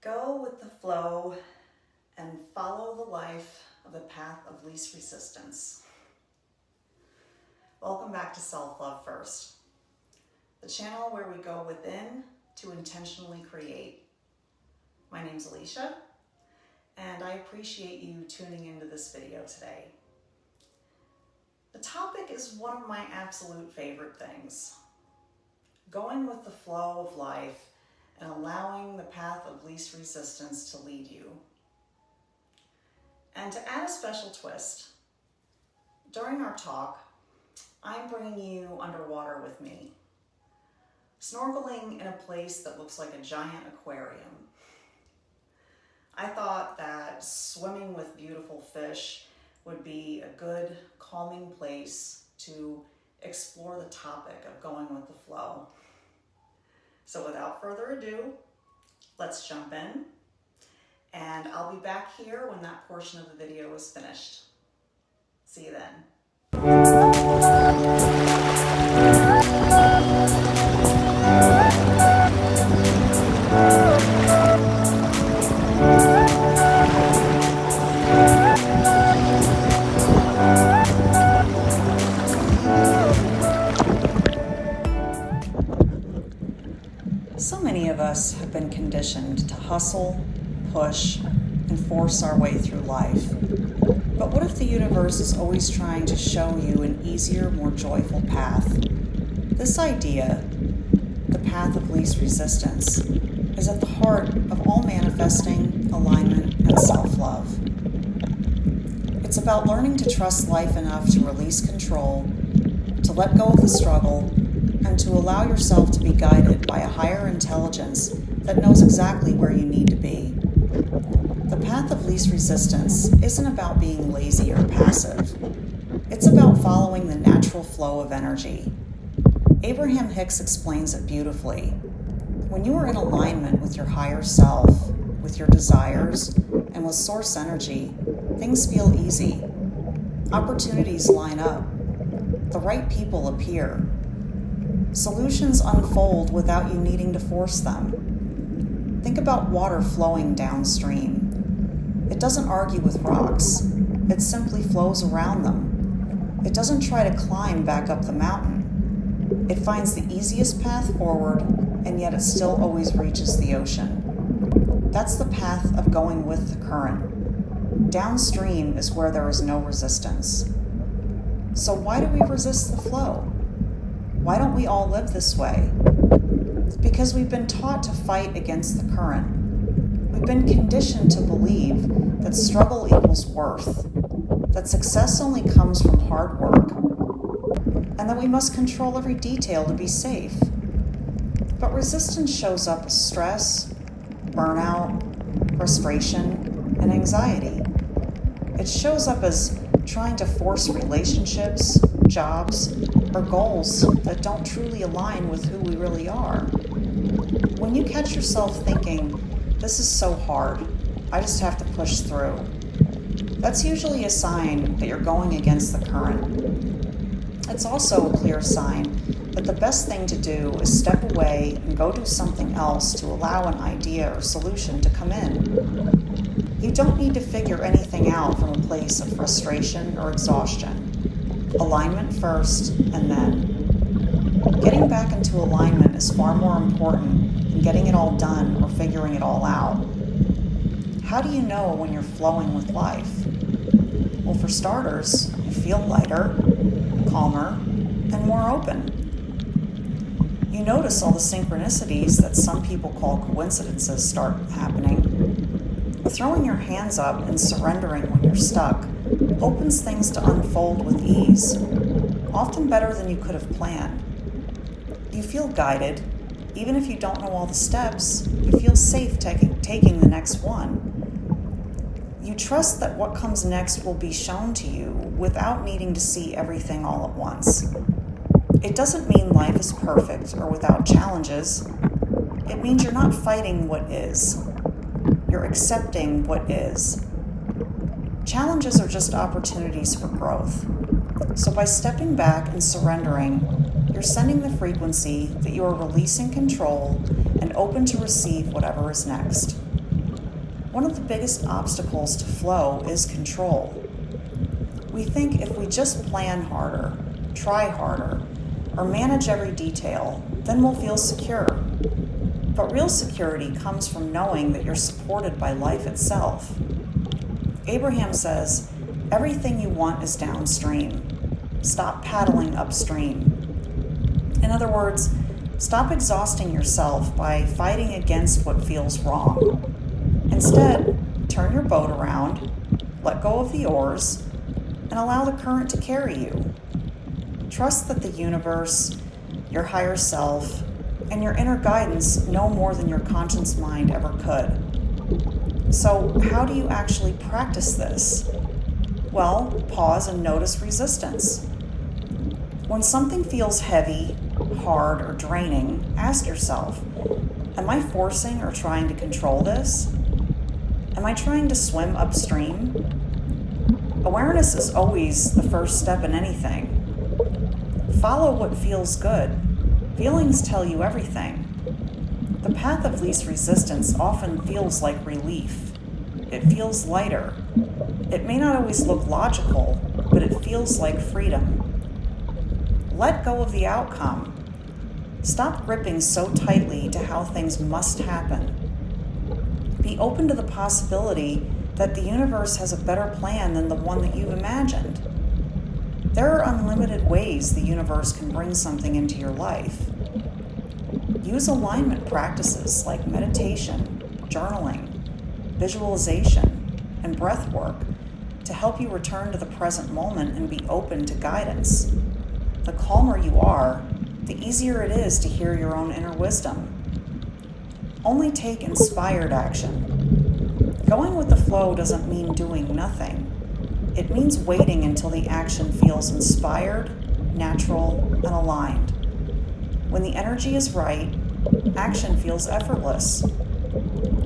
Go with the flow and follow the life of the path of least resistance. Welcome back to SelfLoveFirst, the channel where we go within to intentionally create. My name's Alicia, and I appreciate you tuning into this video today. The topic is one of my absolute favorite things. Going with the flow of life and allowing the path of least resistance to lead you. And to add a special twist, during our talk, I'm bringing you underwater with me, snorkeling in a place that looks like a giant aquarium. I thought that swimming with beautiful fish would be a good, calming place to explore the topic of going with the flow. So without further ado, let's jump in, and I'll be back here when that portion of the video is finished. See you then. So many of us have been conditioned to hustle, push, and force our way through life. But what if the universe is always trying to show you an easier, more joyful path? This idea, the path of least resistance, is at the heart of all manifesting, alignment, and self-love. It's about learning to trust life enough to release control, to let go of the struggle, and to allow yourself to be guided by a higher intelligence that knows exactly where you need to be. The path of least resistance isn't about being lazy or passive. It's about following the natural flow of energy. Abraham Hicks explains it beautifully. When you are in alignment with your higher self, with your desires, and with source energy, things feel easy. Opportunities line up. The right people appear. Solutions unfold without you needing to force them. Think about water flowing downstream. It doesn't argue with rocks. It simply flows around them. It doesn't try to climb back up the mountain. It finds the easiest path forward, and yet it still always reaches the ocean. That's the path of going with the current. Downstream is where there is no resistance. So why do we resist the flow? Why don't we all live this way? It's because we've been taught to fight against the current. We've been conditioned to believe that struggle equals worth, that success only comes from hard work, and that we must control every detail to be safe. But resistance shows up as stress, burnout, frustration, and anxiety. It shows up as trying to force relationships, jobs, or goals that don't truly align with who we really are. When you catch yourself thinking, this is so hard, I just have to push through, that's usually a sign that you're going against the current. It's also a clear sign that the best thing to do is step away and go do something else to allow an idea or solution to come in. You don't need to figure anything out from a place of frustration or exhaustion. Alignment first, and then. Getting back into alignment is far more important than getting it all done or figuring it all out. How do you know when you're flowing with life? Well, for starters, you feel lighter, calmer, and more open. You notice all the synchronicities that some people call coincidences start happening. Throwing your hands up and surrendering when you're stuck opens things to unfold with ease, often better than you could have planned. You feel guided. Even if you don't know all the steps, you feel safe taking the next one. You trust that what comes next will be shown to you without needing to see everything all at once. It doesn't mean life is perfect or without challenges. It means you're not fighting what is. You're accepting what is. Challenges are just opportunities for growth. So by stepping back and surrendering, you're sending the frequency that you are releasing control and open to receive whatever is next. One of the biggest obstacles to flow is control. We think if we just plan harder, try harder, or manage every detail, then we'll feel secure. But real security comes from knowing that you're supported by life itself. Abraham says, everything you want is downstream. Stop paddling upstream. In other words, stop exhausting yourself by fighting against what feels wrong. Instead, turn your boat around, let go of the oars, and allow the current to carry you. Trust that the universe, your higher self, and your inner guidance know more than your conscious mind ever could. So, how do you actually practice this? Well, pause and notice resistance. When something feels heavy, hard, or draining, ask yourself, am I forcing or trying to control this? Am I trying to swim upstream? Awareness is always the first step in anything. Follow what feels good. Feelings tell you everything. The path of least resistance often feels like relief. It feels lighter. It may not always look logical, but it feels like freedom. Let go of the outcome. Stop gripping so tightly to how things must happen. Be open to the possibility that the universe has a better plan than the one that you've imagined. There are unlimited ways the universe can bring something into your life. Use alignment practices like meditation, journaling, visualization, and breath work to help you return to the present moment and be open to guidance. The calmer you are, the easier it is to hear your own inner wisdom. Only take inspired action. Going with the flow doesn't mean doing nothing. It means waiting until the action feels inspired, natural, and aligned. When the energy is right, action feels effortless.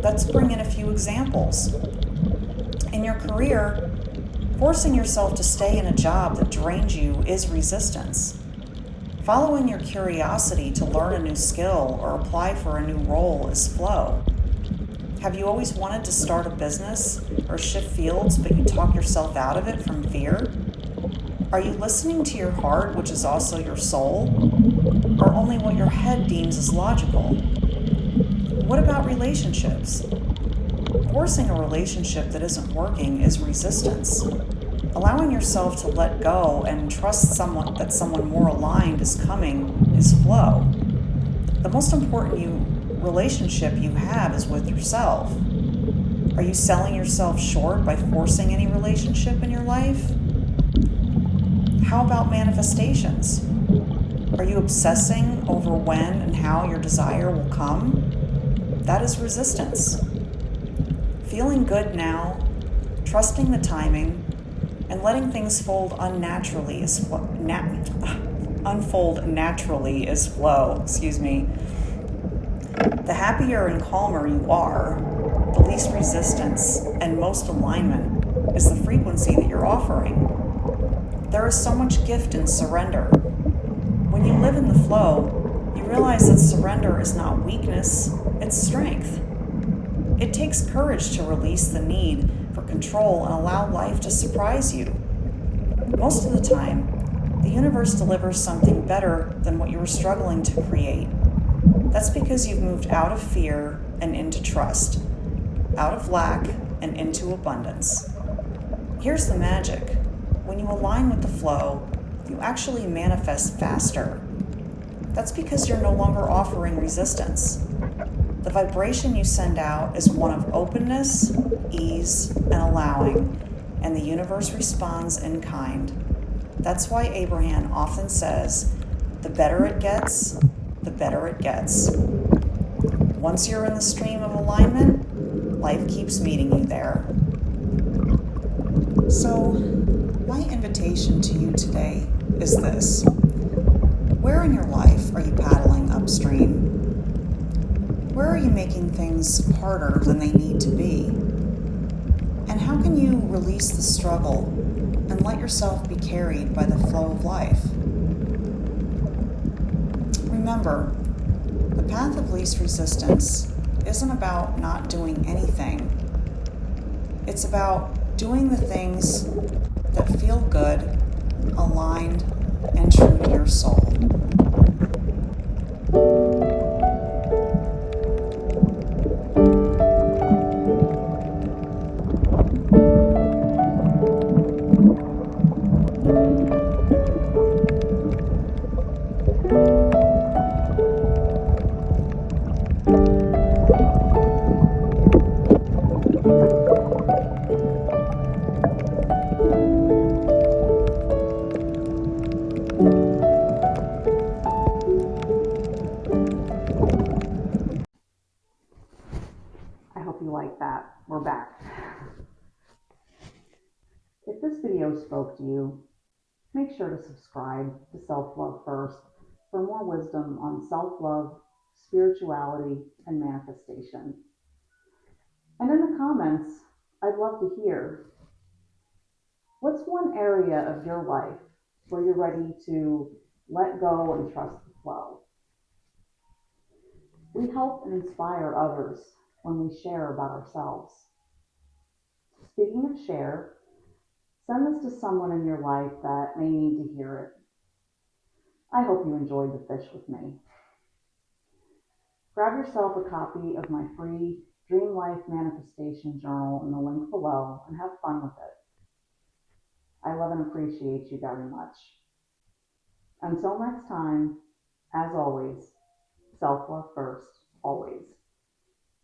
Let's bring in a few examples. In your career, forcing yourself to stay in a job that drains you is resistance. Following your curiosity to learn a new skill or apply for a new role is flow. Have you always wanted to start a business or shift fields, but you talk yourself out of it from fear? Are you listening to your heart, which is also your soul, or only what your head deems as logical? What about relationships? Forcing a relationship that isn't working is resistance. Allowing yourself to let go and trust that someone more aligned is coming is flow. The most important relationship you have is with yourself. Are you selling yourself short by forcing any relationship in your life? How about manifestations? Are you obsessing over when and how your desire will come? That is resistance. Feeling good now, trusting the timing, and letting things unfold naturally is flow. The happier and calmer you are, the least resistance and most alignment is the frequency that you're offering. There is so much gift in surrender. When you live in the flow, you realize that surrender is not weakness, it's strength. It takes courage to release the need for control and allow life to surprise you. Most of the time, the universe delivers something better than what you were struggling to create. That's because you've moved out of fear and into trust, out of lack and into abundance. Here's the magic. When you align with the flow, you actually manifest faster. That's because you're no longer offering resistance. The vibration you send out is one of openness, ease, and allowing, and the universe responds in kind. That's why Abraham often says, the better it gets, the better it gets. Once you're in the stream of alignment, life keeps meeting you there. So, my invitation to you today is this. Where in your life are you paddling upstream? Where are you making things harder than they need to be? And how can you release the struggle and let yourself be carried by the flow of life? Remember, the path of least resistance isn't about not doing anything. It's about doing the things that feel good, aligned, and true to your soul. I hope you like that. We're back. If this video spoke to you, make sure to subscribe to Self Love First for more wisdom on self-love, spirituality, and manifestation. And in the comments, I'd love to hear, what's one area of your life where you're ready to let go and trust the flow? We help and inspire others when we share about ourselves. Speaking of share, send this to someone in your life that may need to hear it. I hope you enjoyed the fish with me. Grab yourself a copy of my free Dream Life Manifestation Journal in the link below and have fun with it. I love and appreciate you very much. Until next time, as always, self-love first, always.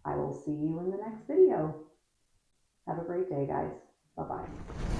I will see you in the next video. Have a great day, guys. Bye-bye.